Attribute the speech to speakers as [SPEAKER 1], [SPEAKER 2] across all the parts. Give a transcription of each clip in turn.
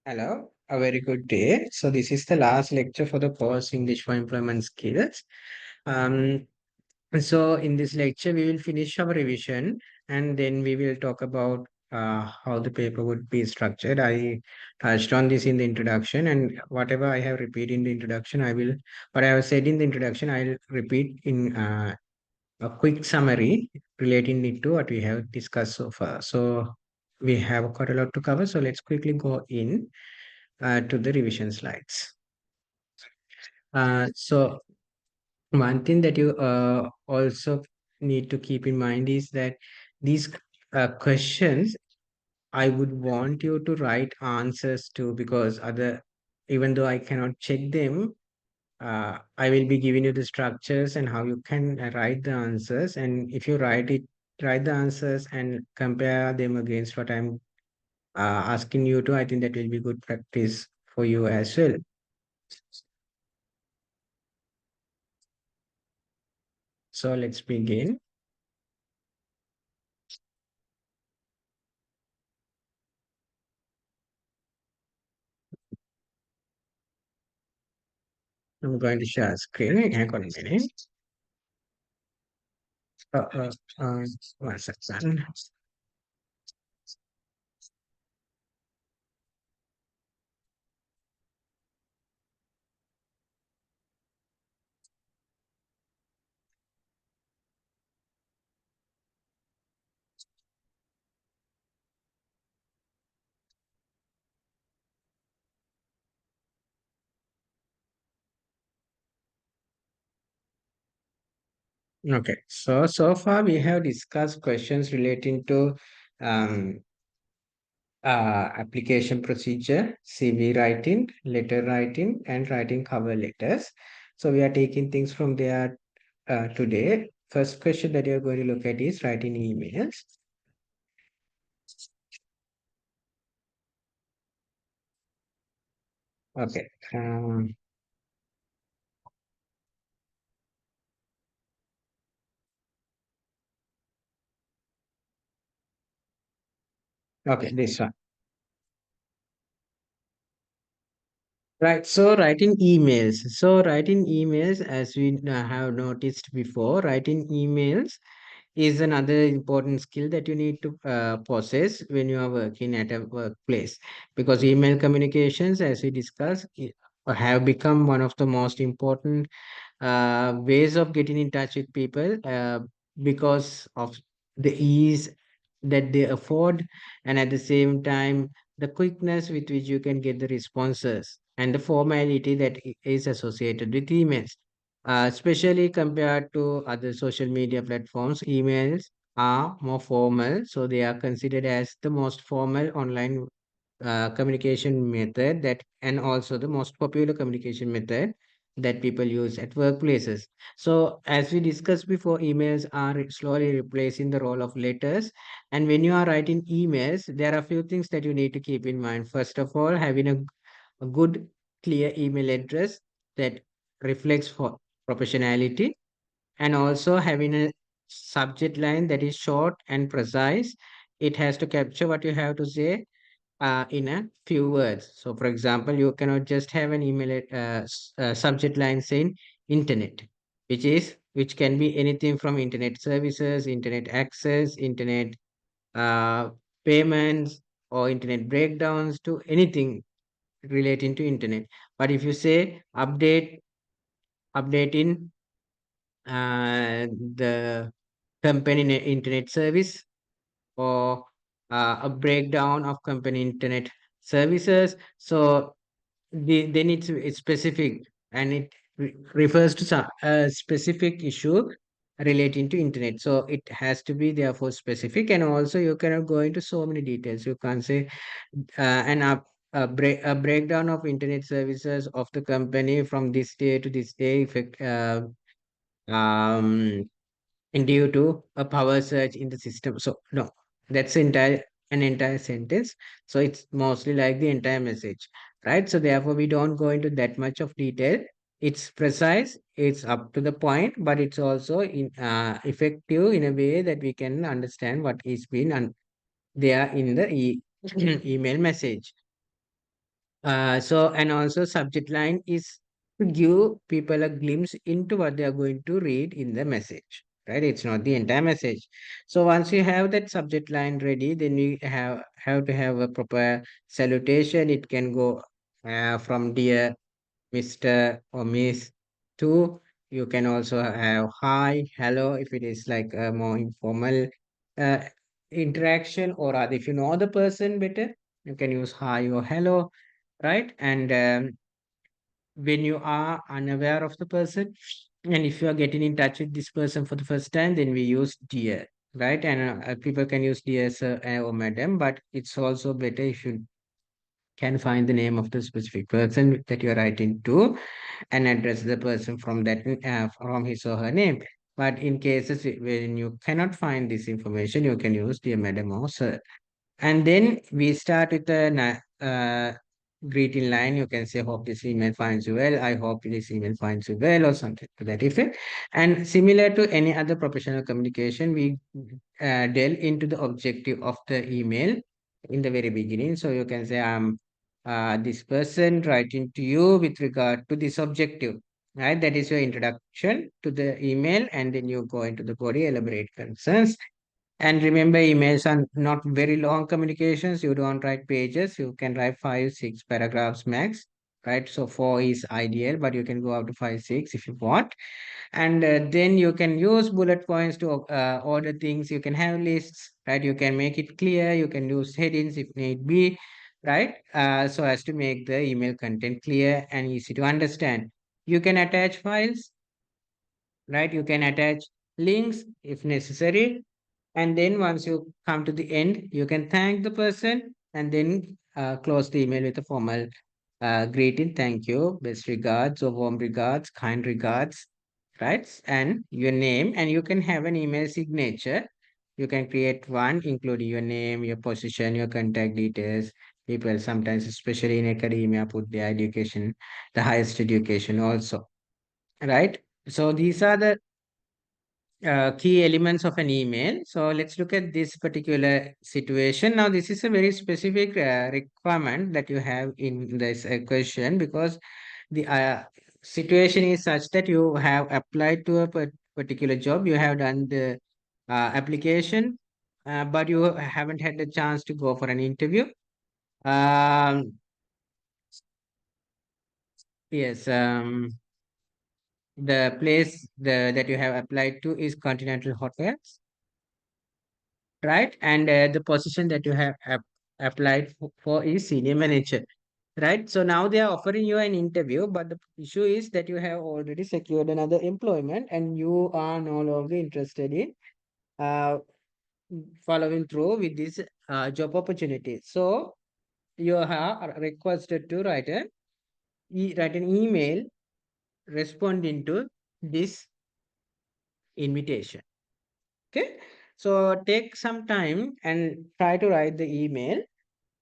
[SPEAKER 1] Hello, a very good day. So this is the last lecture for the course English for Employment Skills. Um, so in this lecture, we will finish our revision and then we will talk about how the paper would be structured. I touched on this in the introduction, and whatever I have repeated in the introduction, what I have said in the introduction, I'll repeat in a quick summary relating it to what we have discussed so far. So we have quite a lot to cover. So let's quickly go in to the revision slides. So one thing that you also need to keep in mind is that these questions, I would want you to write answers to, because even though I cannot check them, I will be giving you the structures and how you can write the answers. And if you write the answers and compare them against what I'm asking you to, I think that will be good practice for you as well. So let's begin. I'm going to share screen. Hang on a minute. Uh, uh, uh, 1 second. Okay. So far we have discussed questions relating to um, application procedure, CV writing, letter writing, and writing cover letters. So we are taking things from there today. First question that you're going to look at is writing emails. Okay. Okay, this one. Right. So writing emails. So writing emails, as we have noticed before, writing emails is another important skill that you need to possess when you are working at a workplace, because email communications, as we discussed, have become one of the most important ways of getting in touch with people, because of the ease that they afford, and at the same time the quickness with which you can get the responses and the formality that is associated with emails, especially compared to other social media platforms. Emails are more formal, so they are considered as the most formal online communication method, that and also the most popular communication method that people use at workplaces. So as we discussed before, emails are slowly replacing the role of letters. And when you are writing emails, there are a few things that you need to keep in mind. First of all, having a good clear email address that reflects for professionality, and also having a subject line that is short and precise. It has to capture what you have to say in a few words. So, for example, you cannot just have an subject line saying internet, which can be anything from internet services, internet access, internet uh, payments, or internet breakdowns, to anything relating to internet. But if you say updating the company internet service, or a breakdown of company internet services. So then it's specific, and it refers to a specific issue relating to internet. So it has to be therefore specific, and also you cannot go into so many details. You can't say a breakdown of internet services of the company from this day to this day, effect, um, and due to a power surge in the system. So no, that's an entire sentence. So it's mostly like the entire message, right? So therefore, we don't go into that much of detail. It's precise, it's up to the point, but it's also effective in a way that we can understand what is being there in the email message. So, and also subject line is to give people a glimpse into what they are going to read in the message, right? It's not the entire message. So once you have that subject line ready, then you have to have a proper salutation. It can go from dear Mr. or Miss to, you can also have hi, hello if it is like a more informal uh, interaction, or rather if you know the person better, you can use hi or hello, right? And when you are unaware of the person, and if you are getting in touch with this person for the first time, then we use dear, right? And people can use dear sir or madam, but it's also better if you can find the name of the specific person that you are writing to and address the person from that from his or her name. But in cases when you cannot find this information, you can use dear madam or sir. And then we start with a greeting line. You can say, hope this email finds you well. I hope this email finds you well, or something to that effect. And similar to any other professional communication, we delve into the objective of the email in the very beginning. So you can say, I'm this person writing to you with regard to this objective. Right, that is your introduction to the email, and then you go into the body, elaborate concerns, and remember, emails are not very long communications. You don't write pages. You can write five, six paragraphs max, right? So four is ideal, but you can go up to five, six if you want. And then you can use bullet points to order things. You can have lists, right? You can make it clear. You can use headings if need be, right? So as to make the email content clear and easy to understand. You can attach files, right? You can attach links if necessary, and then once you come to the end, you can thank the person and then close the email with a formal greeting. Thank you, best regards, or warm regards, kind regards, right? And your name, and you can have an email signature. You can create one, including your name, your position, your contact details. People sometimes, especially in academia, put their education, the highest education also, right? So these are the key elements of an email. So let's look at this particular situation. Now, this is a very specific requirement that you have in this question, because the situation is such that you have applied to a particular job, you have done the application, but you haven't had the chance to go for an interview. Um, yes, the place that you have applied to is Continental Hotels, right? And the position that you have applied for is senior manager, right? So now they are offering you an interview, but the issue is that you have already secured another employment and you are no longer interested in uh, following through with this job opportunity. So you are requested to write an email responding to this invitation. Okay, so take some time and try to write the email.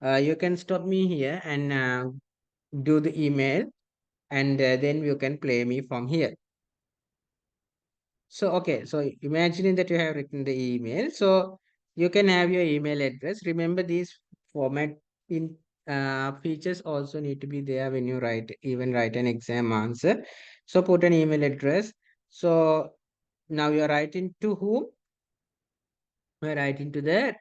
[SPEAKER 1] You can stop me here and do the email, and then you can play me from here. So, okay, so imagining that you have written the email, so you can have your email address. Remember, these format in features also need to be there when you write an exam answer. So put an email address. So now you're writing to whom? Right into the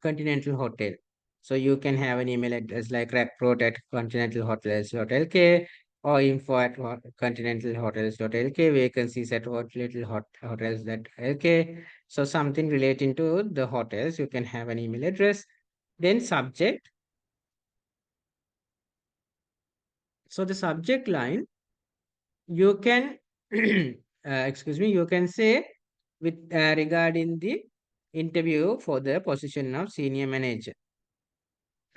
[SPEAKER 1] Continental Hotel. So you can have an email address like recruit at Continental Hotels.lk, or info at Continental Hotels.lk, vacancies at Hotels.lk. So something relating to the hotels, you can have an email address. Then subject. So the subject line, you can, excuse me, you can say with regarding the interview for the position of senior manager,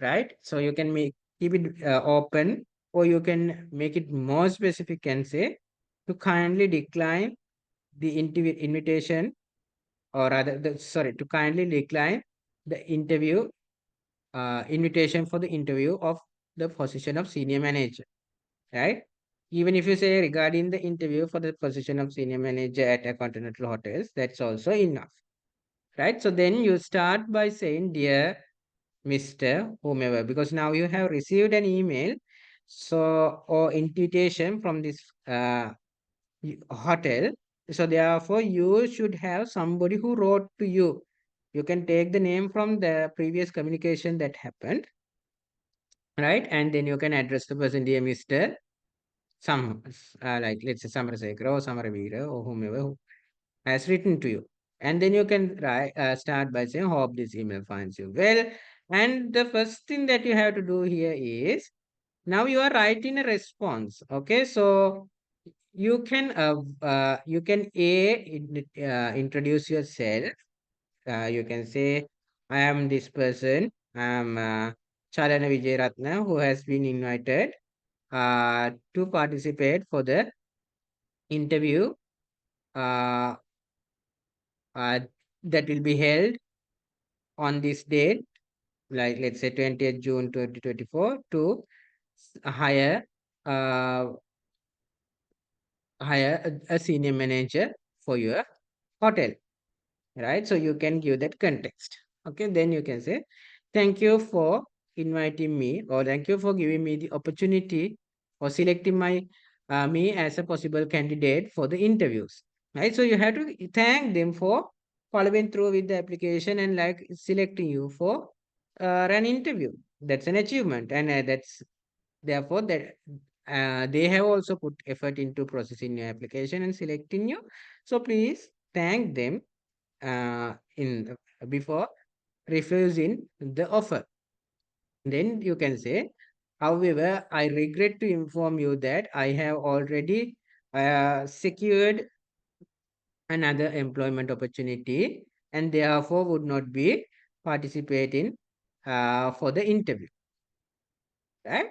[SPEAKER 1] right? So you can keep it open, or you can make it more specific and say to kindly decline the interview invitation, or rather, sorry, to kindly decline the interview invitation for the interview of the position of senior manager, right? Even if you say regarding the interview for the position of senior manager at a Continental Hotels, that's also enough, right? So then you start by saying, dear Mr. Whomever, because now you have received an email so or invitation from this hotel. So therefore, you should have somebody who wrote to you. You can take the name from the previous communication that happened, right? And then you can address the person, dear Mr. Some, like let's say Samarasekara or Samaravira or whomever who has written to you. And then you can start by saying, hope this email finds you well. And the first thing that you have to do here is, now you are writing a response. Okay, so you can introduce yourself. You can say, I am this person. I am Chalana Vijayaratna, who has been invited to participate for the interview uh, uh, that will be held on this date, like let's say 20th June 2024, to hire uh, a senior manager for your hotel, right? So you can give that context. Okay, then you can say, thank you for inviting me, or thank you for giving me the opportunity or selecting me as a possible candidate for the interviews, right? So you have to thank them for following through with the application and like selecting you for an interview. That's an achievement, and that's therefore that they have also put effort into processing your application and selecting you. So please thank them in before refusing the offer. Then you can say, however, I regret to inform you that I have already secured another employment opportunity and therefore would not be participating for the interview, right?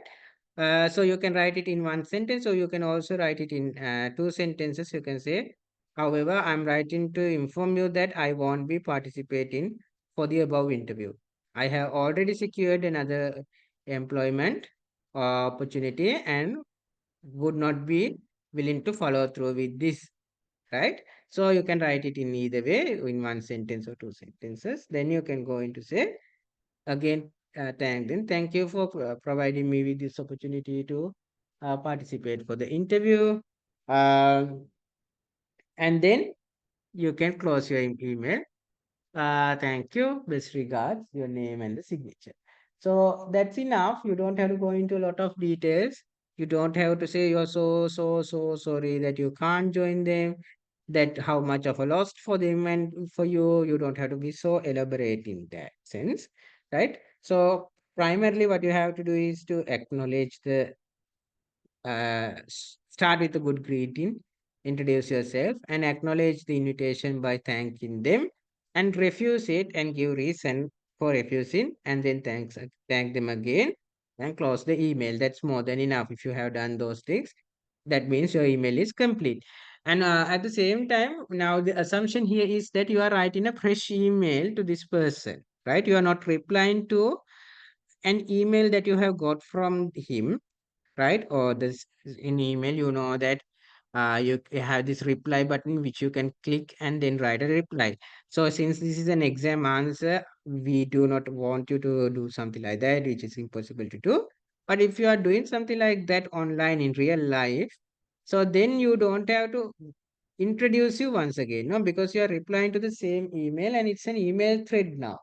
[SPEAKER 1] So you can write it in one sentence, or you can also write it in two sentences. You can say, however, I'm writing to inform you that I won't be participating for the above interview. I have already secured another employment opportunity and would not be willing to follow through with this, right? So you can write it in either way, in one sentence or two sentences. Then you can go into say, again, thank you for providing me with this opportunity to participate for the interview. Um, and then you can close your email. Thank you. Best regards, your name and the signature. So that's enough. You don't have to go into a lot of details. You don't have to say you're so sorry that you can't join them, that how much of a loss for them and for you. You don't have to be so elaborate in that sense, right? So primarily what you have to do is to acknowledge the start with a good greeting, introduce yourself, and acknowledge the invitation by thanking them, and refuse it and give reason for refusing, and then thank them again, and close the email. That's more than enough. If you have done those things, that means your email is complete. And at the same time, now the assumption here is that you are writing a fresh email to this person, right? You are not replying to an email that you have got from him, right? Or this in email, you know that you have this reply button which you can click and then write a reply. So since this is an exam answer, we do not want you to do something like that, which is impossible to do. But if you are doing something like that online in real life, so then you don't have to introduce you once again, no, because you are replying to the same email and it's an email thread now,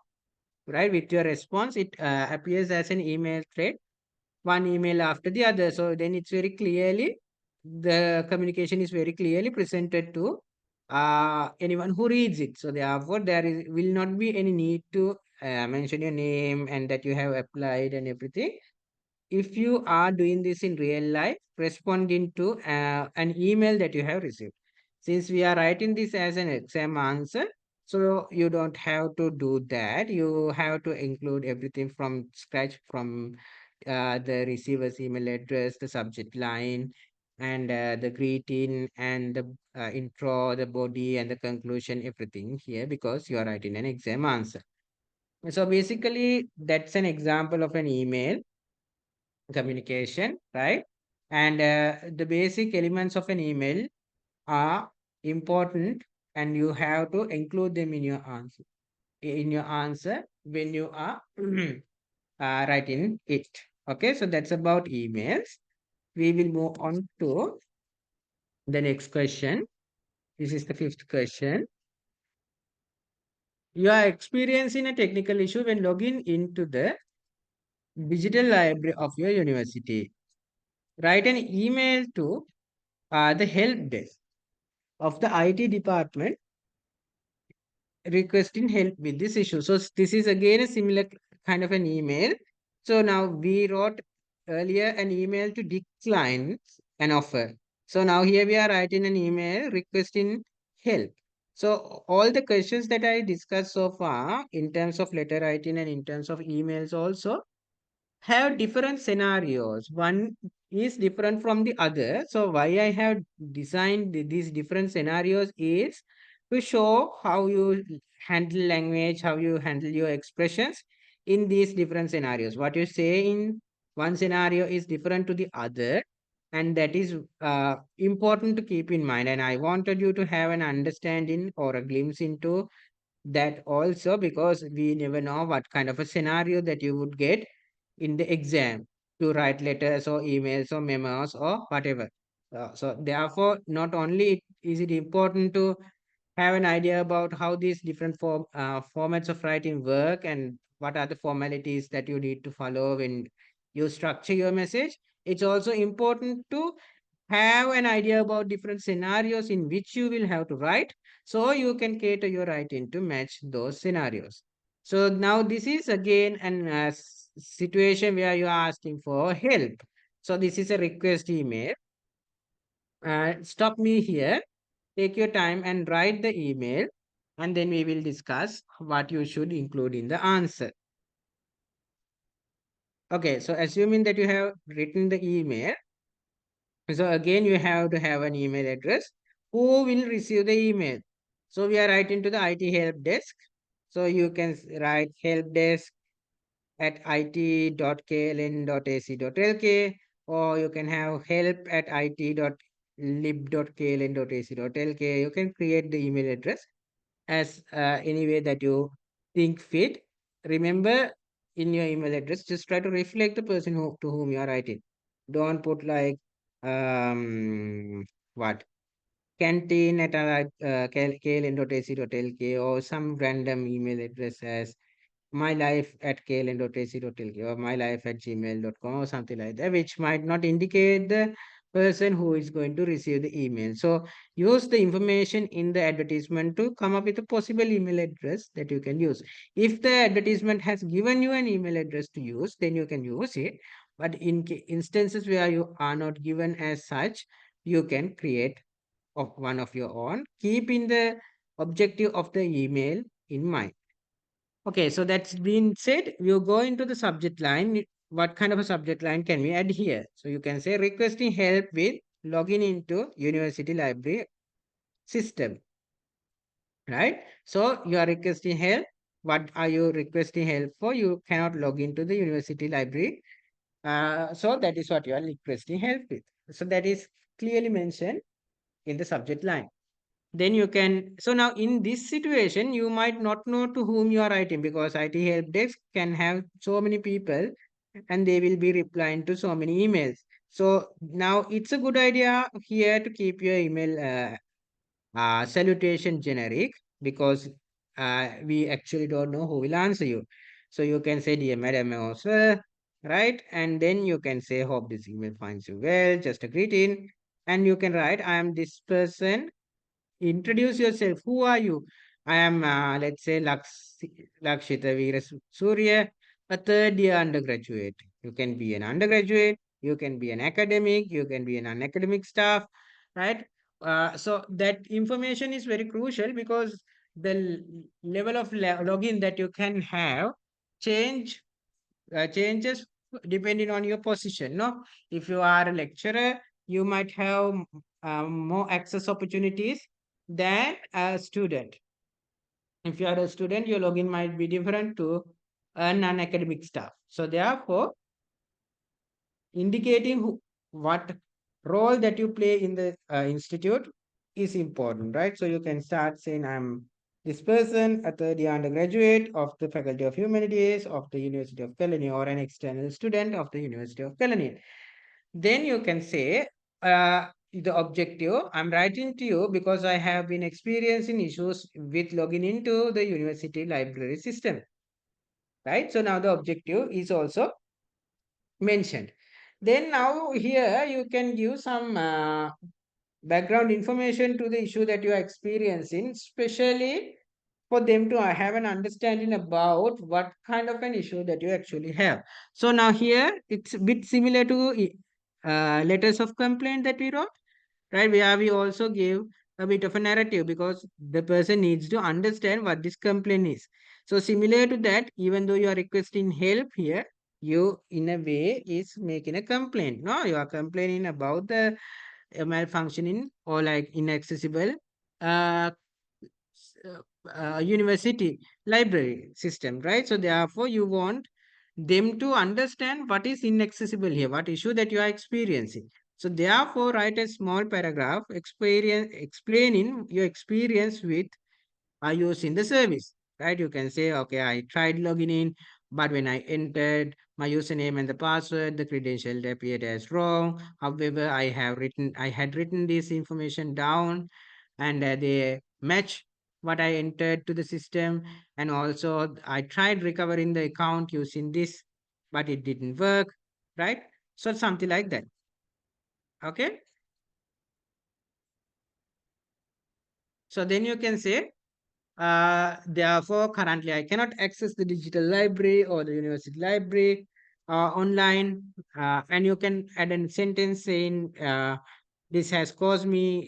[SPEAKER 1] right? With your response, it appears as an email thread, one email after the other. So then it's very clearly, the communication is very clearly presented to anyone who reads it. So therefore, there is will not be any need to mention your name and that you have applied and everything. If you are doing this in real life, responding to an email that you have received. Since we are writing this as an exam answer, so you don't have to do that. You have to include everything from scratch, from the receiver's email address, the subject line, and the greeting and the intro, the body, and the conclusion, everything here, because you are writing an exam answer. So basically, that's an example of an email communication, right? And the basic elements of an email are important, and you have to include them in your answer when you are writing it. Okay, so that's about emails. We will move on to the next question. This is the fifth question. You are experiencing a technical issue when logging into the digital library of your university. Write an email to the help desk of the IT department requesting help with this issue. So this is again a similar kind of an email. So now we wrote earlier an email to decline an offer. So now here we are writing an email requesting help. So all the questions that I discussed so far in terms of letter writing and in terms of emails also have different scenarios. One is different from the other. So why I have designed these different scenarios is to show how you handle language, how you handle your expressions in these different scenarios. What you say in one scenario is different to the other, and that is important to keep in mind. And I wanted you to have an understanding or a glimpse into that also, because we never know what kind of a scenario that you would get in the exam to write letters or emails or memos or whatever. So therefore, not only is it important to have an idea about how these different formats of writing work and what are the formalities that you need to follow when you structure your message, it's also important to have an idea about different scenarios in which you will have to write, so you can cater your writing to match those scenarios. So now this is again an situation where you are asking for help. So this is a request email. Stop me here, take your time and write the email, and then we will discuss what you should include in the answer. Okay, so assuming that you have written the email, so again, you have to have an email address. Who will receive the email? So we are writing to the IT help desk. So you can write help desk at it.kln.ac.lk, or you can have help at it.lib.kln.ac.lk. You can create the email address as any way that you think fit. Remember, in your email address, just try to reflect the person to whom you are writing. Don't put like what canteen at kln.ac.lk or some random email address as my life at kln.ac.lk or my life at gmail.com or something like that, which might not indicate the person who is going to receive the email. So use the information in the advertisement to come up with a possible email address that you can use. If the advertisement has given you an email address to use, then you can use it. But in instances where you are not given as such, you can create of one of your own, keeping the objective of the email in mind. Okay, so that's been said. You go into the subject line. What kind of a subject line can we add here? So you can say requesting help with logging into university library system, right? So you are requesting help. What are you requesting help for? You cannot log into the university library. So that is what you are requesting help with. So that is clearly mentioned in the subject line. Then you can, so now in this situation you might not know to whom you are writing, because IT help desk can have so many people and they will be replying to so many emails. So now it's a good idea here to keep your email salutation generic, because we actually don't know who will answer you. So you can say dear madam or sir, right? And then you can say hope this email finds you well, just a greeting. And you can write I am this person. Introduce yourself. Who are you? I am, let's say, Lakshita Veera Surya, a third year undergraduate. You can be an undergraduate, you can be an academic, you can be an unacademic staff, right? So that information is very crucial, because the level of login that you can have change changes depending on your position. No, if you are a lecturer, you might have more access opportunities than a student. If you are a student, your login might be different to a non-academic staff. So therefore, indicating what role that you play in the institute is important, right? So you can start saying, I'm This person, a third year undergraduate of the Faculty of Humanities of the University of Colonial, or an external student of the University of Colonial. Then you can say, the objective, I'm writing to you because I have been experiencing issues with logging into the university library system, right? So now the objective is also mentioned. Then now here you can give some background information to the issue that you are experiencing, especially for them to have an understanding about what kind of an issue that you actually have. So now here it's a bit similar to letters of complaint that we wrote, right? Where we also give a bit of a narrative because the person needs to understand what this complaint is. So similar to that, even though you are requesting help here, you in a way is making a complaint. No, you are complaining about the malfunctioning or like inaccessible uh, university library system, right? So therefore you want them to understand what is inaccessible here, what issue that you are experiencing. So therefore write a small paragraph explaining your experience with are using the service, right? You can say, okay, I tried logging in, but when I entered my username and the password, the credential appeared as wrong. However, I had written this information down, and they match what I entered to the system. And also, I tried recovering the account using this, but it didn't work, right? So something like that. Okay. So then you can say, therefore, currently I cannot access the digital library or the university library online. And you can add a sentence saying, this has caused me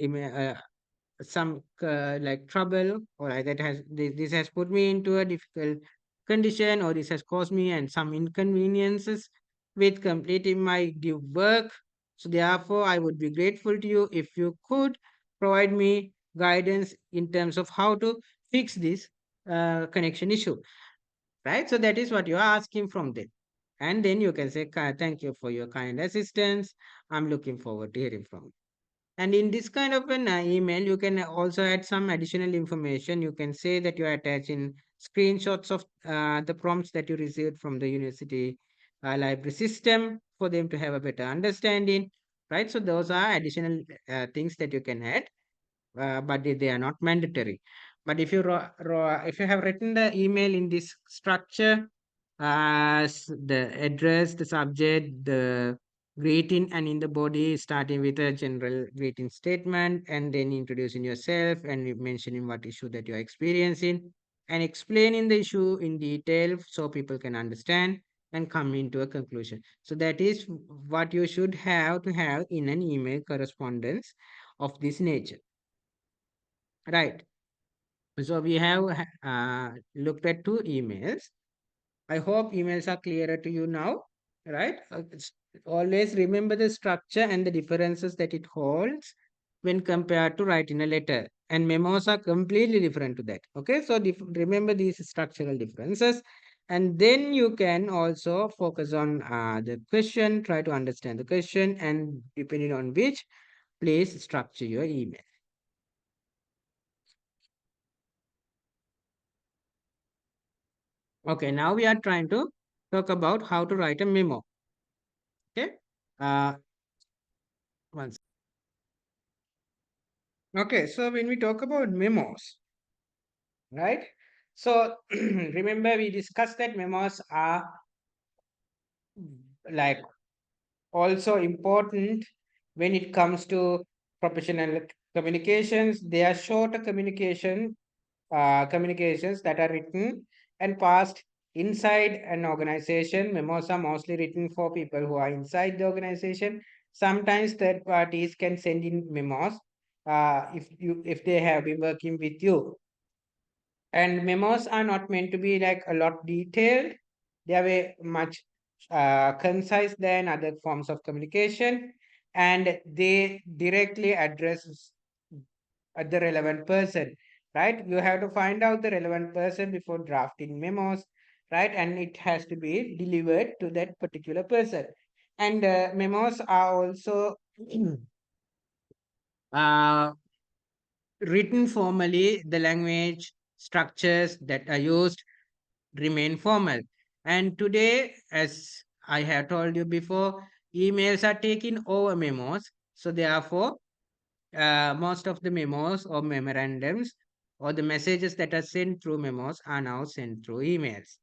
[SPEAKER 1] some like trouble, or like that has this has put me into a difficult condition, or this has caused me and some inconveniences with completing my due work. So therefore I would be grateful to you if you could provide me guidance in terms of how to fix this connection issue, right? So that is what you are asking from them. And then you can say, Thank you for your kind assistance, I'm looking forward to hearing from you." And in this kind of an email, you can also add some additional information. You can say that you are attaching screenshots of the prompts that you received from the university library system for them to have a better understanding, right? So those are additional things that you can add, but they are not mandatory. But if if you have written the email in this structure, the address, the subject, the greeting, and in the body, starting with a general greeting statement, and then introducing yourself and mentioning what issue that you are experiencing, and explaining the issue in detail so people can understand and come into a conclusion. So that is what you should have to have in an email correspondence of this nature, right? So we have looked at two emails. I hope emails are clearer to you now, right? Always remember the structure and the differences that it holds when compared to writing a letter. And memos are completely different to that. Okay, so remember these structural differences. And then you can also focus on the question, try to understand the question, and depending on which, please structure your email. Okay, now we are trying to talk about how to write a memo. Okay. Uh, Once. Okay, so when we talk about memos, right? So remember we discussed that memos are like also important when it comes to professional communications. They are shorter communications that are written and passed inside an organization. Memos are mostly written for people who are inside the organization. Sometimes third parties can send in memos if they have been working with you. And memos are not meant to be like a lot detailed. They are very much concise than other forms of communication, and they directly address the relevant person, right? You have to find out the relevant person before drafting memos, right? And it has to be delivered to that particular person. And memos are also uh, written formally. The language structures that are used remain formal. And today, as I have told you before, emails are taking over memos. So therefore, most of the memos or memorandums or the messages that are sent through memos are now sent through emails.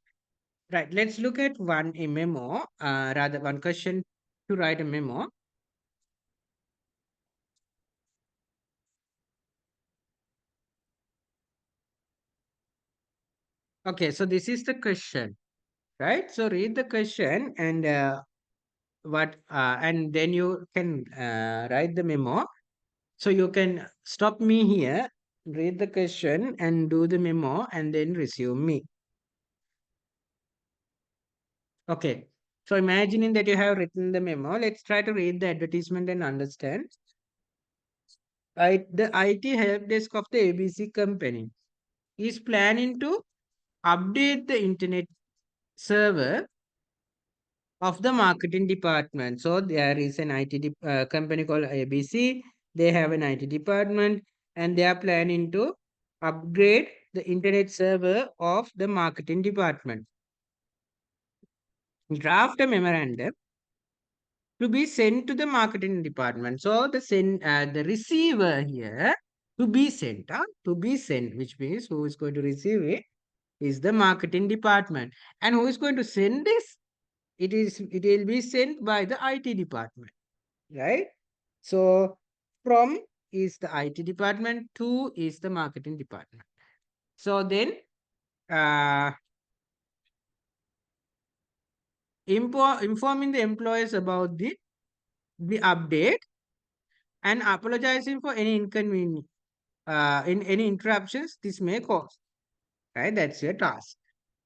[SPEAKER 1] Right. Let's look at one a memo, rather one question to write a memo. Okay, so this is the question, right? So read the question and and then you can write the memo. So you can stop me here, read the question and do the memo and then resume me. Okay. So imagining that you have written the memo, let's try to read the advertisement and understand. The IT help desk of the ABC company is planning to update the internet server of the marketing department. So there is an company called ABC. They have an IT department and they are planning to upgrade the internet server of the marketing department. Draft a memorandum to be sent to the marketing department. So the receiver here to be sent, which means who is going to receive it is the marketing department, and who is going to send this? It will be sent by the IT department, right? So from is the IT department, to is the marketing department. So then uh, informing the employees about the update and apologizing for any inconvenience in any interruptions this may cause. Right, that's your task.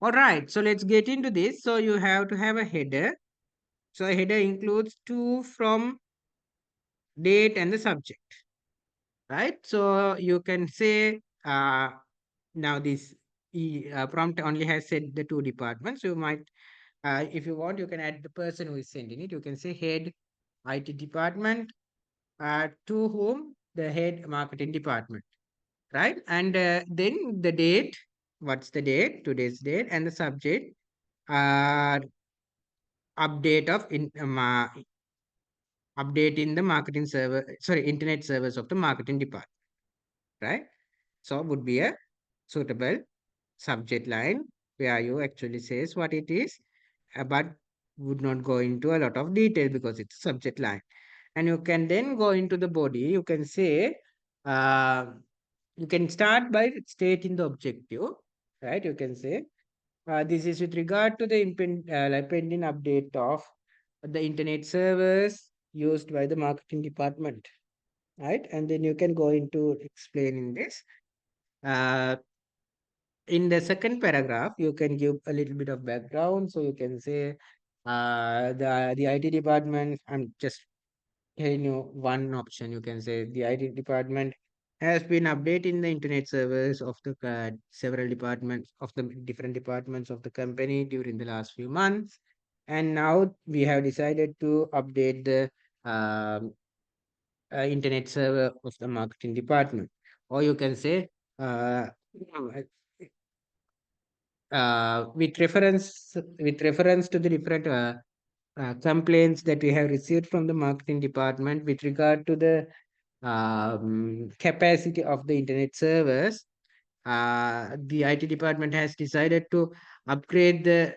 [SPEAKER 1] All right, so let's get into this. So you have to have a header. So a header includes to, from, date, and the subject. Right, so you can say now this prompt only has said the two departments. You might, if you want, you can add the person who is sending it. You can say head IT department, to whom the head marketing department, right? And then the date, what's the date, today's date, and the subject, uh, update of update in the marketing server, sorry, internet servers of the marketing department, right? So would be a suitable subject line where you actually says what it is, but would not go into a lot of detail because it's a subject line. And you can then go into the body. You can say, uh, you can start by stating the objective, right? You can say, this is with regard to the pending update of the internet servers used by the marketing department, right? And then you can go into explaining this. Uh, in the second paragraph, you can give a little bit of background. So you can say, the IT department. I'm just telling you one option. You can say the IT department has been updating the internet servers of the several departments of the different departments of the company during the last few months, and now we have decided to update the um, internet server of the marketing department. Or you can say, uh, with reference to the different complaints that we have received from the marketing department with regard to the capacity of the internet servers, the IT department has decided to upgrade the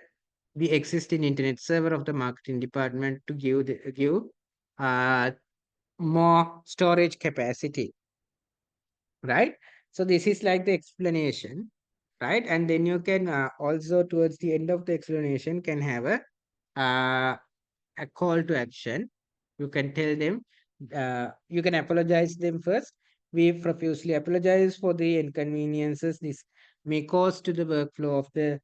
[SPEAKER 1] existing internet server of the marketing department to give uh, more storage capacity, right? So this is like the explanation, right? And then you can also towards the end of the explanation can have uh, a call to action. You can tell them, you can apologize them first. We profusely apologize for the inconveniences this may cause to the workflow of the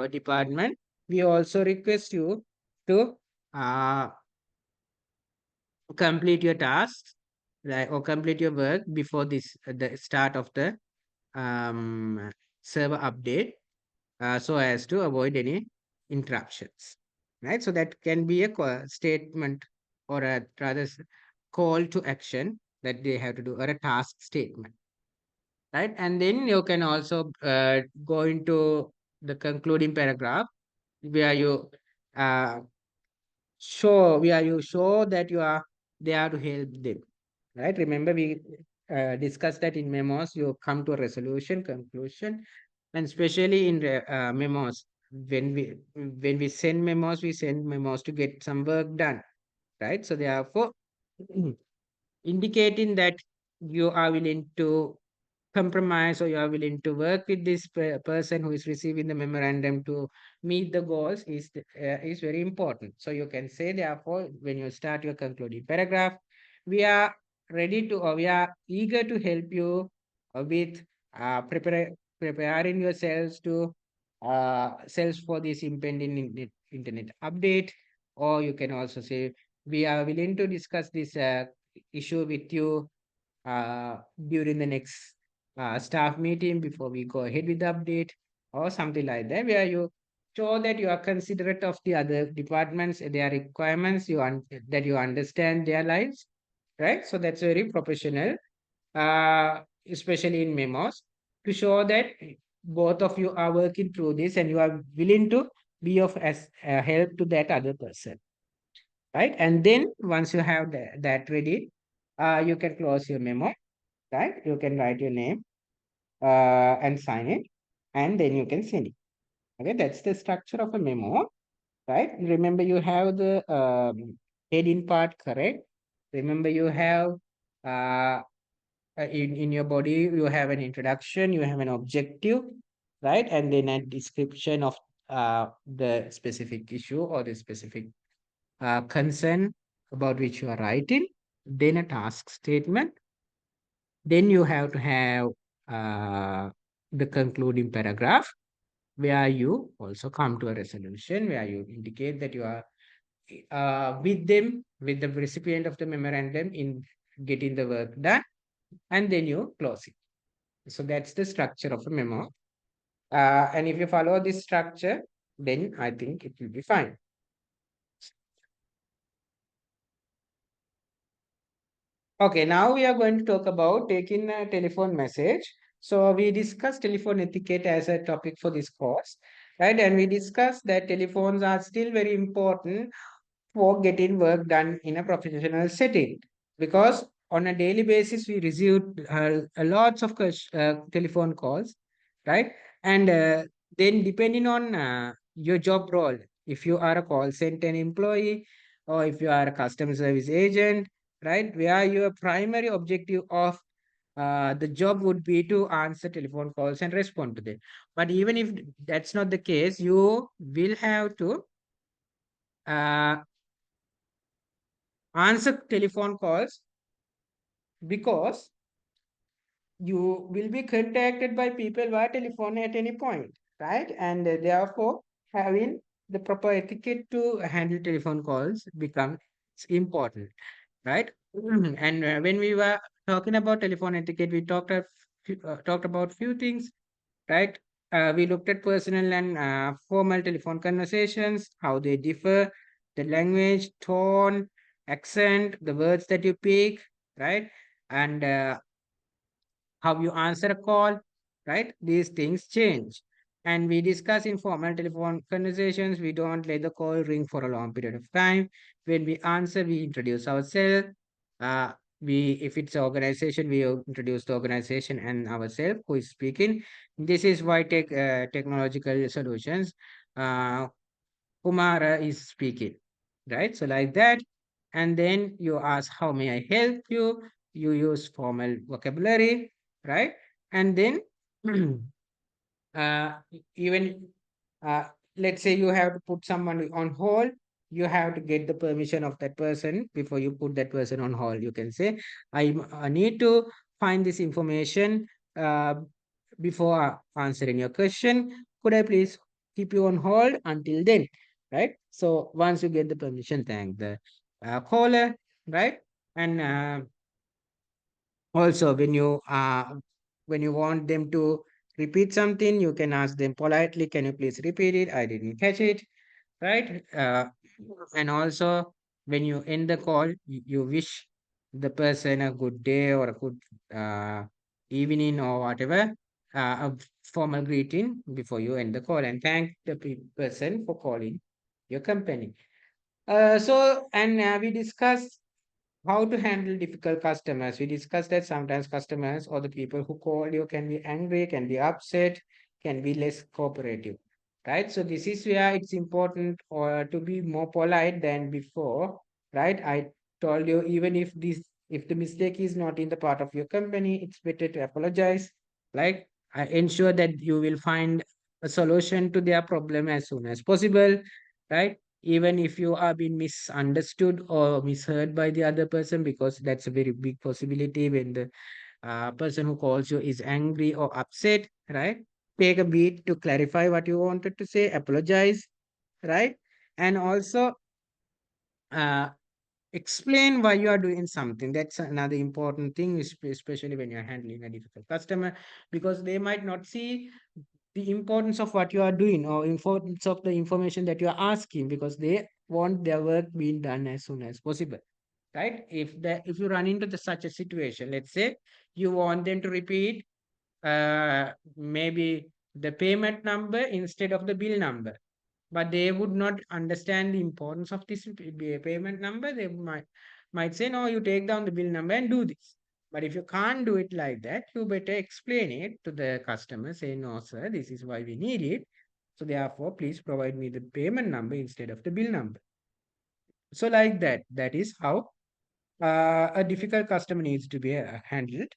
[SPEAKER 1] department. We also request you to uh, complete your tasks, like, or complete your work before the start of the um, server update, so as to avoid any interruptions, right? So that can be a statement, or a rather call to action that they have to do, or a task statement. right? And then you can also go into the concluding paragraph where you uh, show that you are there to help them, right? Remember we discussed that in memos you come to a resolution conclusion, and especially in memos, when we send memos to get some work done, right? So therefore indicating that you are willing to compromise, or you are willing to work with this person who is receiving the memorandum to meet the goals is very important. So you can say therefore when you start your concluding paragraph, we are ready to, or we are eager to help you with preparing yourselves to selves for this impending internet update. Or you can also say we are willing to discuss this issue with you uh, during the next staff meeting before we go ahead with the update, or something like that, where you show that you are considerate of the other departments, their requirements, that you understand their lives, right? So that's very professional, especially in memos, to show that both of you are working through this and you are willing to be of as help to that other person, right? And then once you have that ready, you can close your memo, right? You can write your name and sign it, and then you can send it. Okay, that's the structure of a memo, right? Remember, you have the heading part correct. Remember, you have in your body, you have an introduction, you have an objective, right? And then a description of the specific issue or the specific concern about which you are writing. Then a task statement. Then you have to have uh, the concluding paragraph where you also come to a resolution where you indicate that you are with them, with the recipient of the memorandum in getting the work done, and then you close it. So that's the structure of a memo. And if you follow this structure, then I think it will be fine. Okay, now we are going to talk about taking a telephone message. So we discussed telephone etiquette as a topic for this course, right? And we discussed that telephones are still very important for getting work done in a professional setting, because on a daily basis we receive a lots of telephone calls, right? And then depending on your job role, if you are a call center employee or if you are a customer service agent, right, where your primary objective of the job would be to answer telephone calls and respond to them. But even if that's not the case, you will have to uh, answer telephone calls, because you will be contacted by people via telephone at any point, right? And therefore, having the proper etiquette to handle telephone calls becomes important, right? And when we were talking about telephone etiquette, we talked about few things, right? We looked at personal and formal telephone conversations, how they differ, the language, tone, accent, the words that you pick, right? And how you answer a call, right? These things change. And we discuss in formal telephone conversations, we don't let the call ring for a long period of time. When we answer, we introduce ourselves. Uh, if it's an organization, we introduce the organization and ourselves who is speaking. This is why technological solutions. Uh, Kumara is speaking, right? So like that, and then you ask, "How may I help you?" You use formal vocabulary, right? And then uh, even uh, let's say you have to put someone on hold, you have to get the permission of that person before you put that person on hold. You can say, I need to find this information uh, before answering your question. Could I please keep you on hold until then, right? So once you get the permission, thank the caller, right? And also, when you want them to repeat something, you can ask them politely, "Can you please repeat it? I didn't catch it," right? And also, when you end the call, you wish the person a good day or a good uh, evening or whatever, a formal greeting before you end the call and thank the person for calling your company. We discussed how to handle difficult customers. We discussed that sometimes customers or the people who call you can be angry, can be upset, can be less cooperative, right? So this is where it's important to be more polite than before, right? I told you, even if the mistake is not in the part of your company, it's better to apologize. Like, I ensure that you will find a solution to their problem as soon as possible, right? Even if you are being misunderstood or misheard by the other person, because that's a very big possibility when the person who calls you is angry or upset, right? Take a beat to clarify what you wanted to say, apologize, right? And also uh, explain why you are doing something. That's another important thing, especially when you're handling a difficult customer, because they might not see the importance of what you are doing or importance of the information that you are asking, because they want their work being done as soon as possible, right? If you run into such a situation, let's say you want them to repeat maybe the payment number instead of the bill number, but they would not understand the importance of this payment number. They might say, no, you take down the bill number and do this. But if you can't do it like that, you better explain it to the customer, say, no sir, this is why we need it, so therefore please provide me the payment number instead of the bill number. So like that, that is how a difficult customer needs to be handled,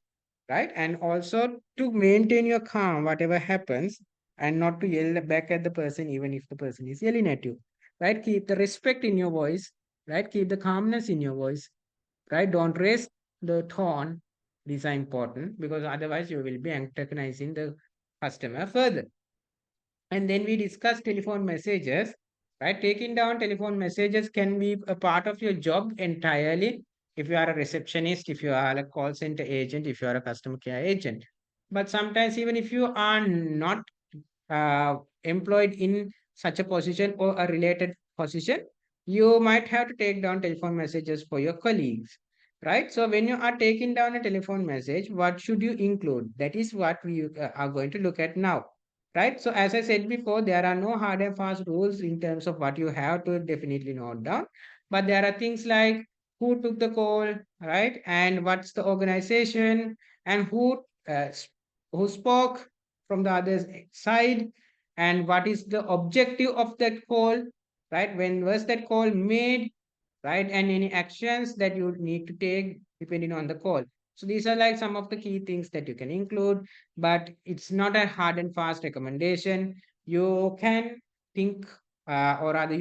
[SPEAKER 1] right? And also to maintain your calm, whatever happens, and not to yell back at the person, even if the person is yelling at you, right? Keep the respect in your voice, right? Keep the calmness in your voice, right? Don't raise the tone. These are important because otherwise you will be antagonizing the customer further. And then we discuss telephone messages, right? Taking down telephone messages can be a part of your job entirely. If you are a receptionist, if you are a call center agent, if you are a customer care agent. But sometimes, even if you are not employed in such a position or a related position, you might have to take down telephone messages for your colleagues, right? So when you are taking down a telephone message, what should you include? That is what we are going to look at now, right? So as I said before, there are no hard and fast rules in terms of what you have to definitely note down, but there are things like who took the call, right? And what's the organization, and uh, s- who spoke from the other side, and what is the objective of that call, right? When was that call made, right? And any actions that you need to take depending on the call. So these are like some of the key things that you can include, but it's not a hard and fast recommendation. You can think, or rather,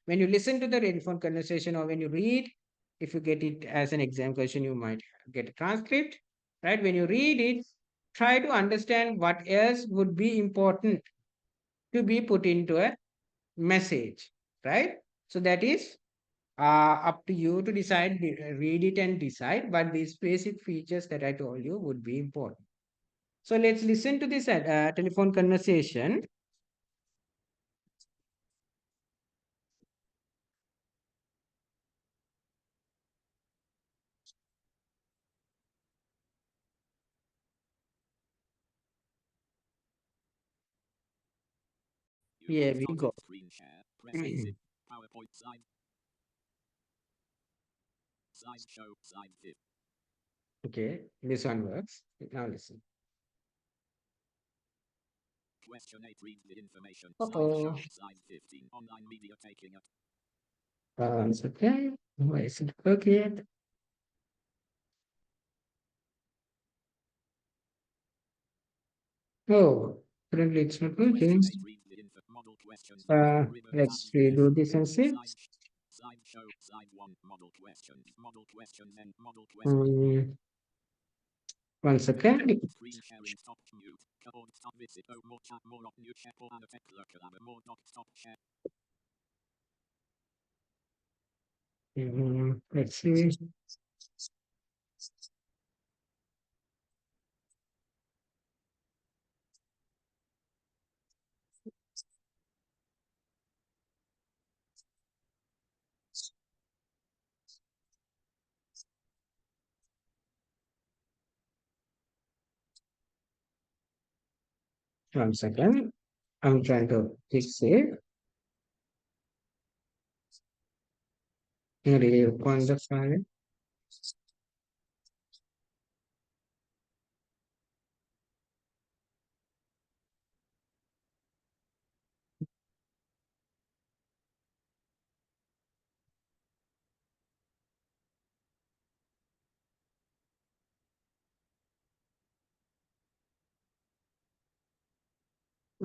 [SPEAKER 1] when you listen to the telephone conversation or when you read, if you get it as an exam question, you might get a transcript, right? When you read it, try to understand what else would be important to be put into a message, right? So that is up to you to decide, read it and decide, but these basic features that I told you would be important. So let's listen to this telephone conversation. Here we go. Okay, this one works. Now listen. Uh-oh. It's okay. Why is it okay? Oh, currently it's not working. Let's redo this and see. Um, Once again. Let's see. One second. I'm trying to fix it. Reopen the file.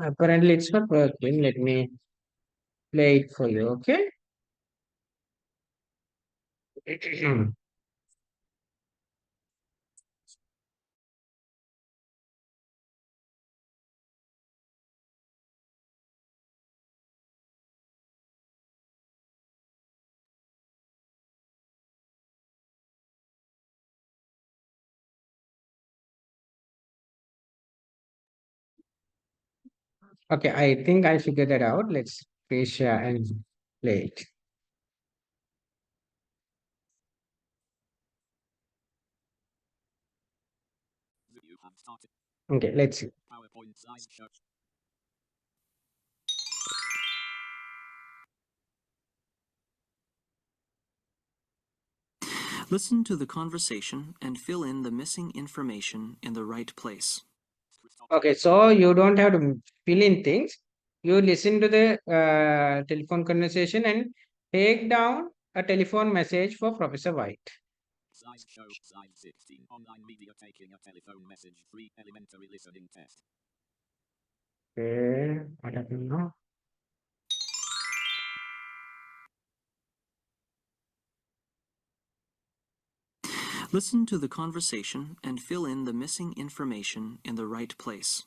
[SPEAKER 1] Apparently, it's not working. Let me play it for you. Okay. Okay. I think I figured that out. Let's share and play it. Okay. Let's see.
[SPEAKER 2] Listen to the conversation and fill in the missing information in the right place.
[SPEAKER 1] Okay. So you don't have to fill in things. You listen to the telephone conversation and take down a telephone message for Professor White. Okay. What happened now?
[SPEAKER 2] Listen to the conversation and fill in the missing information in the right place.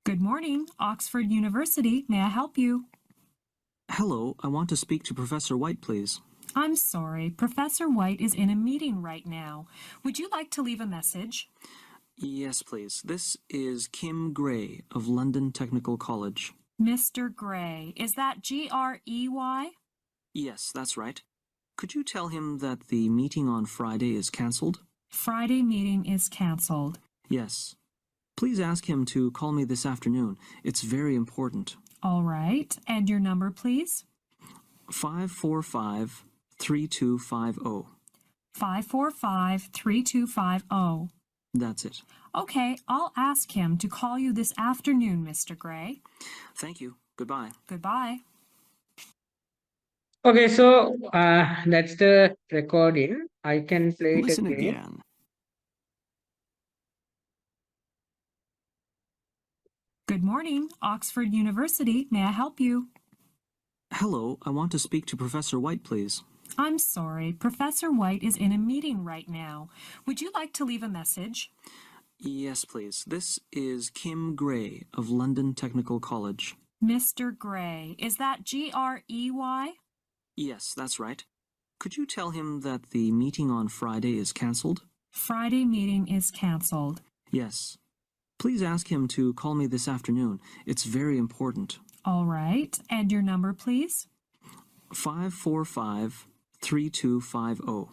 [SPEAKER 3] Good morning, Oxford University. May I help you?
[SPEAKER 2] Hello, I want to speak to Professor White, please.
[SPEAKER 3] I'm sorry, Professor White is in a meeting right now. Would you like to leave a message?
[SPEAKER 2] Yes, please. This is Kim Gray of London Technical College.
[SPEAKER 3] Mr. Gray, is that Grey?
[SPEAKER 2] Yes, that's right. Could you tell him that the meeting on Friday is cancelled?
[SPEAKER 3] Friday meeting is canceled.
[SPEAKER 2] Yes. Please ask him to call me this afternoon. It's very important.
[SPEAKER 3] All right, and your number, please?
[SPEAKER 2] 545 3250.
[SPEAKER 3] 545-3250.
[SPEAKER 2] That's it.
[SPEAKER 3] Okay, I'll ask him to call you this afternoon, Mr. Gray.
[SPEAKER 2] Thank you. Goodbye.
[SPEAKER 3] Goodbye.
[SPEAKER 1] Okay. So that's the recording. I can play it
[SPEAKER 2] Listen
[SPEAKER 1] again.
[SPEAKER 2] again.
[SPEAKER 3] Good morning, Oxford University. May I help you?
[SPEAKER 2] Hello, I want to speak to Professor White, please.
[SPEAKER 3] I'm sorry, Professor White is in a meeting right now. Would you like to leave a message?
[SPEAKER 2] Yes, please. This is Kim Gray of London Technical College.
[SPEAKER 3] Mr. Gray, is that Grey?
[SPEAKER 2] Yes, that's right. Could you tell him that the meeting on Friday is cancelled?
[SPEAKER 3] Friday meeting is canceled.
[SPEAKER 2] Yes. Please ask him to call me this afternoon. It's very important.
[SPEAKER 3] All right, and your number, please?
[SPEAKER 2] 545 3250.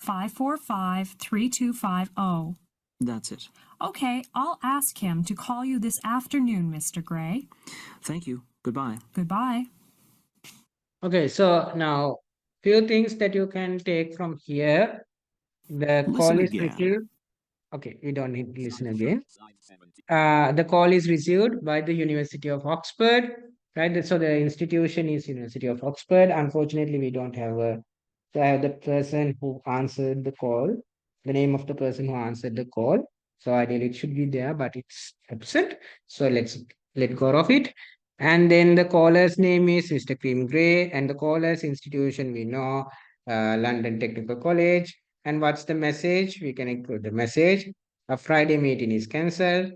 [SPEAKER 3] 545-3250.
[SPEAKER 2] That's it.
[SPEAKER 3] Okay, I'll ask him to call you this afternoon, Mr. Gray.
[SPEAKER 2] Thank you. Goodbye.
[SPEAKER 3] Goodbye.
[SPEAKER 1] Okay. So now, few things that you can take from here. The call
[SPEAKER 2] Listen
[SPEAKER 1] is
[SPEAKER 2] again.
[SPEAKER 1] received. Okay. We don't need to listen again. The call is received by the University of Oxford, right? So the institution is University of Oxford. Unfortunately, we don't have the person who answered the call, the name of the person who answered the call. So ideally, it should be there, but it's absent. So let's let go of it. And then the caller's name is Mr. Kim Gray, and the caller's institution we know, London Technical College. And what's the message? We can include the message. A Friday meeting is cancelled.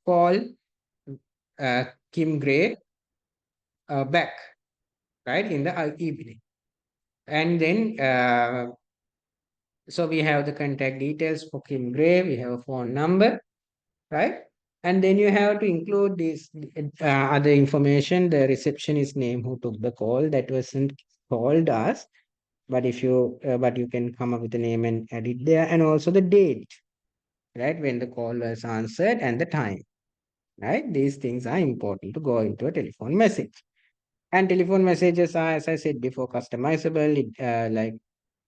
[SPEAKER 1] Call Kim Gray back, right, in the evening. And then, so we have the contact details for Kim Gray, we have a phone number, right? And then you have to include this other information, the receptionist name who took the call, that wasn't called us, but you can come up with a name and add it there, and also the date, right? When the call was answered and the time, right? These things are important to go into a telephone message. And telephone messages are, as I said before, customizable. Like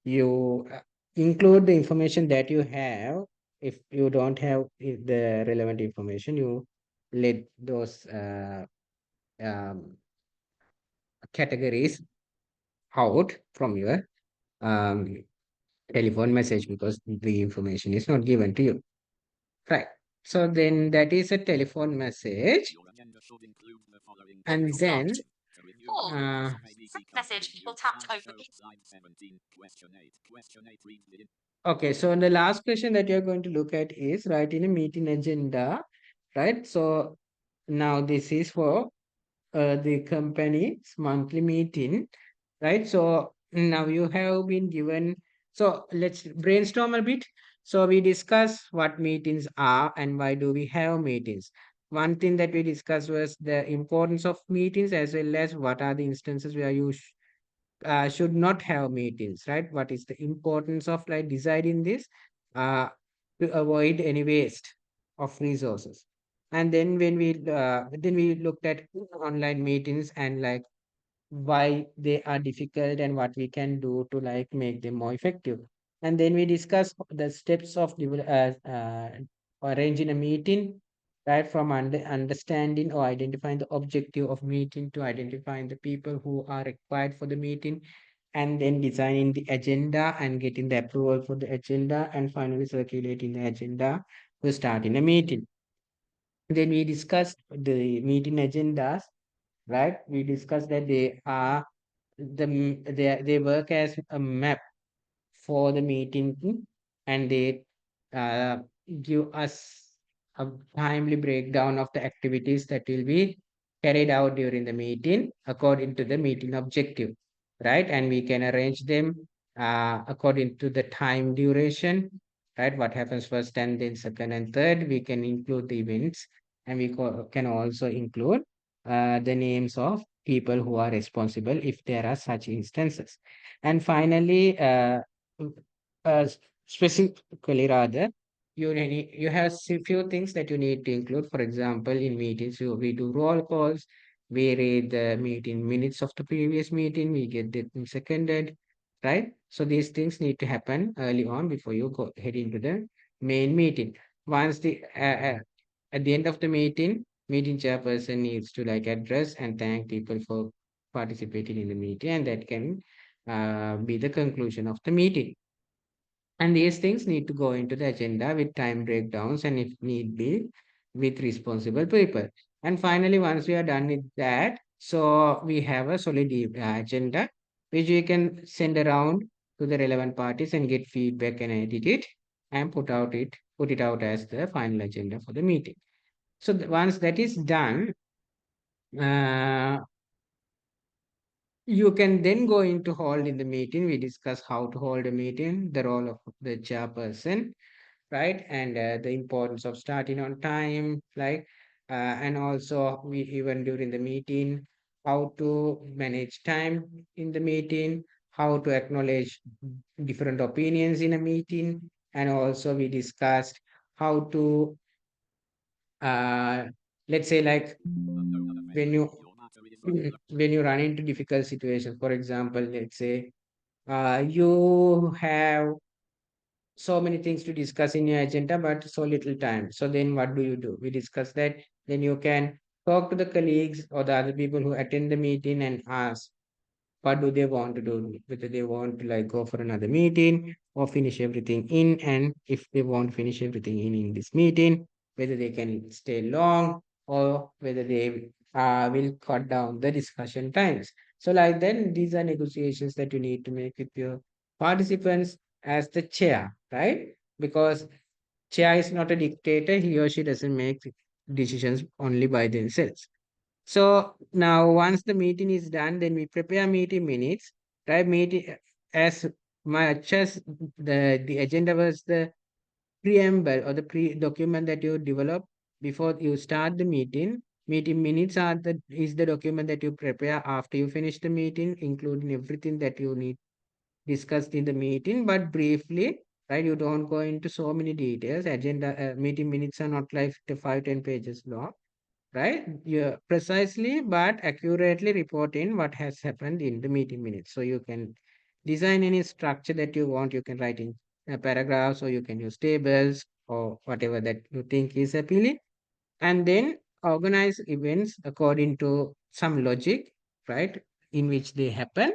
[SPEAKER 1] you include the information that you have. If you don't have the relevant information, you let those um, categories out from your um, telephone message because the information is not given to you. Right. So then that is a telephone message. And then uh, okay, so the last question that you're going to look at is writing a meeting agenda, right? So now this is for the company's monthly meeting, right? So now you have been given, so let's brainstorm a bit. So we discuss what meetings are and why do we have meetings. One thing that we discussed was the importance of meetings as well as what are the instances where you should not have meetings, right? What is the importance of like deciding this uh, to avoid any waste of resources. And then we looked at online meetings and like why they are difficult and what we can do to like make them more effective. And then we discuss the steps of arranging a meeting, right? From understanding or identifying the objective of meeting to identifying the people who are required for the meeting, and then designing the agenda and getting the approval for the agenda, and finally circulating the agenda to start in a meeting. Then we discussed the meeting agendas, right? We discussed that they work as a map for the meeting, and they uh, give us a timely breakdown of the activities that will be carried out during the meeting according to the meeting objective, right? And we can arrange them according to the time duration, right? What happens first and then second and third. We can include the events, and we can also include the names of people who are responsible if there are such instances. And finally, uh, specifically rather, you have few things that you need to include. For example, in meetings, we do roll calls, we read the meeting minutes of the previous meeting, we get them seconded, right? So these things need to happen early on before you go head into the main meeting. Once the at the end of the meeting chairperson needs to like address and thank people for participating in the meeting, and that can be the conclusion of the meeting. And these things need to go into the agenda with time breakdowns and if need be with responsible people. And finally, once we are done with that, so we have a solid agenda which we can send around to the relevant parties and get feedback and edit it and put it out as the final agenda for the meeting. So once that is done, uh, you can then go into holding the meeting. We discuss how to hold a meeting, the role of the chairperson, right? And the importance of starting on time, like, and also we even during the meeting, how to manage time in the meeting, how to acknowledge different opinions in a meeting, and also we discussed how to, uh, let's say, like when you when you run into difficult situations. For example, let's say you have so many things to discuss in your agenda, but so little time. So then what do you do? We discuss that. Then you can talk to the colleagues or the other people who attend the meeting and ask what do they want to do, whether they want to like go for another meeting or finish everything in, and if they want to finish everything in this meeting, whether they can stay long or whether they will cut down the discussion times. So like then these are negotiations that you need to make with your participants as the chair, right? Because chair is not a dictator, he or she doesn't make decisions only by themselves. So now once the meeting is done, then we prepare meeting minutes, right? Meeting as much as the agenda was the preamble or the pre-document that you develop before you start the meeting. Meeting minutes are the is the document that you prepare after you finish the meeting, including everything that you need. discussed in the meeting, but briefly, right? You don't go into so many details. Agenda meeting minutes are not like 5-10 pages long, right? You precisely but accurately reporting what has happened in the meeting minutes. So you can design any structure that you want. You can write in paragraphs, or you can use tables or whatever that you think is appealing, and then organize events according to some logic, right? In which they happen,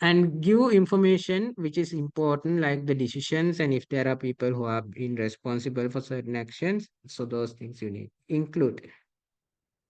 [SPEAKER 1] and give information which is important, like the decisions, and if there are people who have been responsible for certain actions, so those things you need include.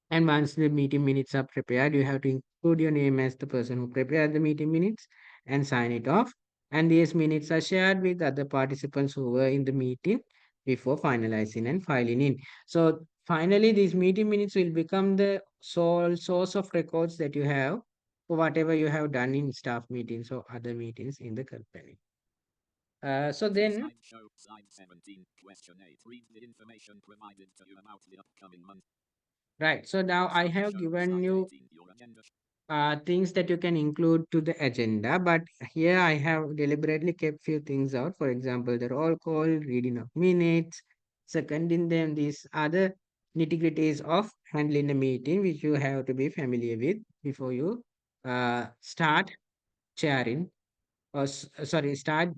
[SPEAKER 1] And once the meeting minutes are prepared, you have to include your name as the person who prepared the meeting minutes and sign it off. And these minutes are shared with other participants who were in the meeting before finalizing and filing in. So finally, these meeting minutes will become the sole source of records that you have for whatever you have done in staff meetings or other meetings in the company. So then,
[SPEAKER 4] Slide 17, question 8. Read the information provided to you about the upcoming month.
[SPEAKER 1] right. So now I have given you
[SPEAKER 4] Your agenda.
[SPEAKER 1] things that you can include to the agenda, but here I have deliberately kept few things out. For example, the roll call, reading of minutes, seconding them, these other nitty-gritties of handling a meeting, which you have to be familiar with before you start chairing, or start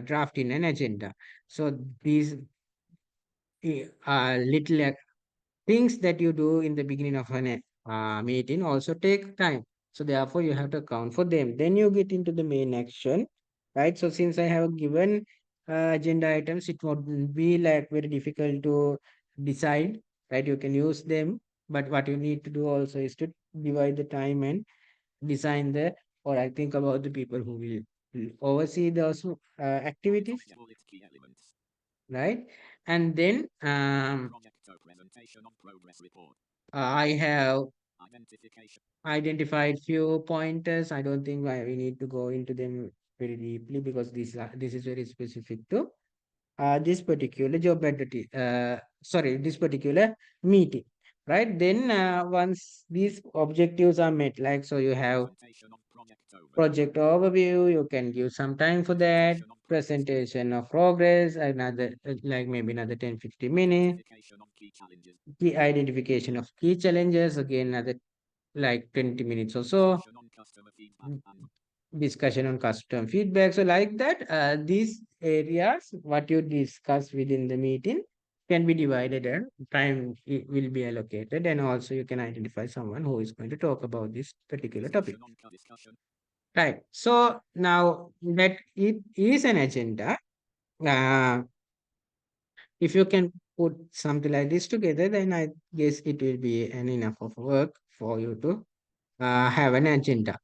[SPEAKER 1] drafting an agenda. So these little things that you do in the beginning of an meeting also take time. So therefore, you have to account for them. Then you get into the main action, right? So since I have given agenda items, it won't be like very difficult to decide, right? You can use them, but what you need to do also is to divide the time and design the, or I think about the people who will oversee those activities,
[SPEAKER 4] Key elements.
[SPEAKER 1] right? And then
[SPEAKER 4] Project presentation of progress report.
[SPEAKER 1] I have
[SPEAKER 4] Identification.
[SPEAKER 1] identified few pointers. I don't think we need to go into them very deeply, because this is very specific to this particular job entity. This particular meeting, right? Then once these objectives are met, like so, you have
[SPEAKER 4] Presentation of project overview.
[SPEAKER 1] project overview. You can give some time for that. Presentation of progress, another like maybe another 10-15 minutes.
[SPEAKER 4] Identification of key challenges.
[SPEAKER 1] The identification of key challenges, again another like 20 minutes or so.
[SPEAKER 4] Discussion on customer feedback and
[SPEAKER 1] Discussion on custom feedback. So like that, these areas, what you discuss within the meeting, can be divided, and time will be allocated, and also you can identify someone who is going to talk about this particular topic.
[SPEAKER 4] discussion.
[SPEAKER 1] Right. So now that it is an agenda, uh, if you can put something like this together, then I guess it will be an enough of work for you to have an agenda.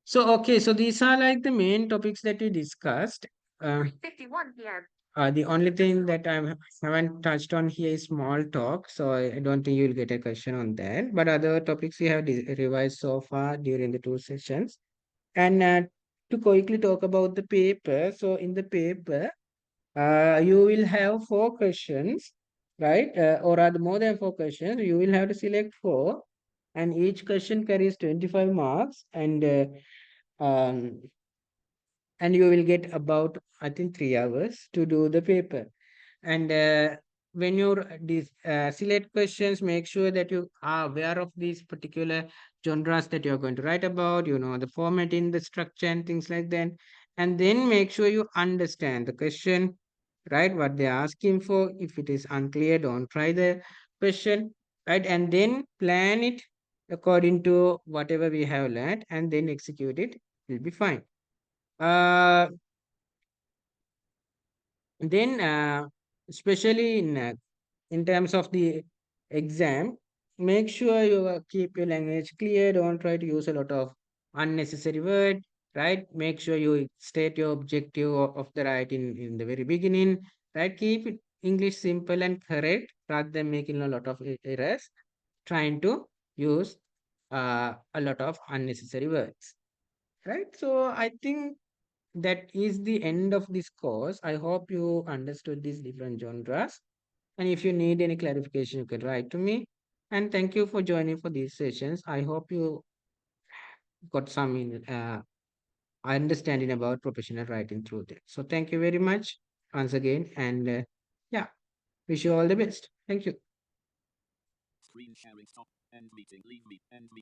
[SPEAKER 1] So, okay, so these are like the main topics that we discussed. 51 here. The only thing that I haven't touched on here is small talk, so I don't think you'll get a question on that. But other topics we have revised so far during the two sessions. And to quickly talk about the paper, so in the paper, you will have four questions, right? Or rather, more than four questions. You will have to select four, and each question carries 25 marks, um, and you will get about, I think, 3 hours to do the paper. And when you select questions, make sure that you are aware of these particular genres that you're going to write about, you know, the formatting, the structure, and things like that. And then make sure you understand the question, right? What they're asking for. If it is unclear, don't try the question, right? And then plan it according to whatever we have learned, and then execute it. Will be fine. Uh, then, especially in terms of the exam, make sure you keep your language clear. Don't try to use a lot of unnecessary word, right? Make sure you state your objective of the writing in the very beginning, right? Keep it English simple and correct rather than making a lot of errors, trying to use a lot of unnecessary words, right? So I think that is the end of this course. I hope you understood these different genres. And if you need any clarification, you can write to me. And thank you for joining for these sessions. I hope you got some understanding about professional writing through that. So thank you very much once again, and yeah, wish you all the best. Thank you.
[SPEAKER 4] Screen sharing stop. End meeting. Leave me. End meeting.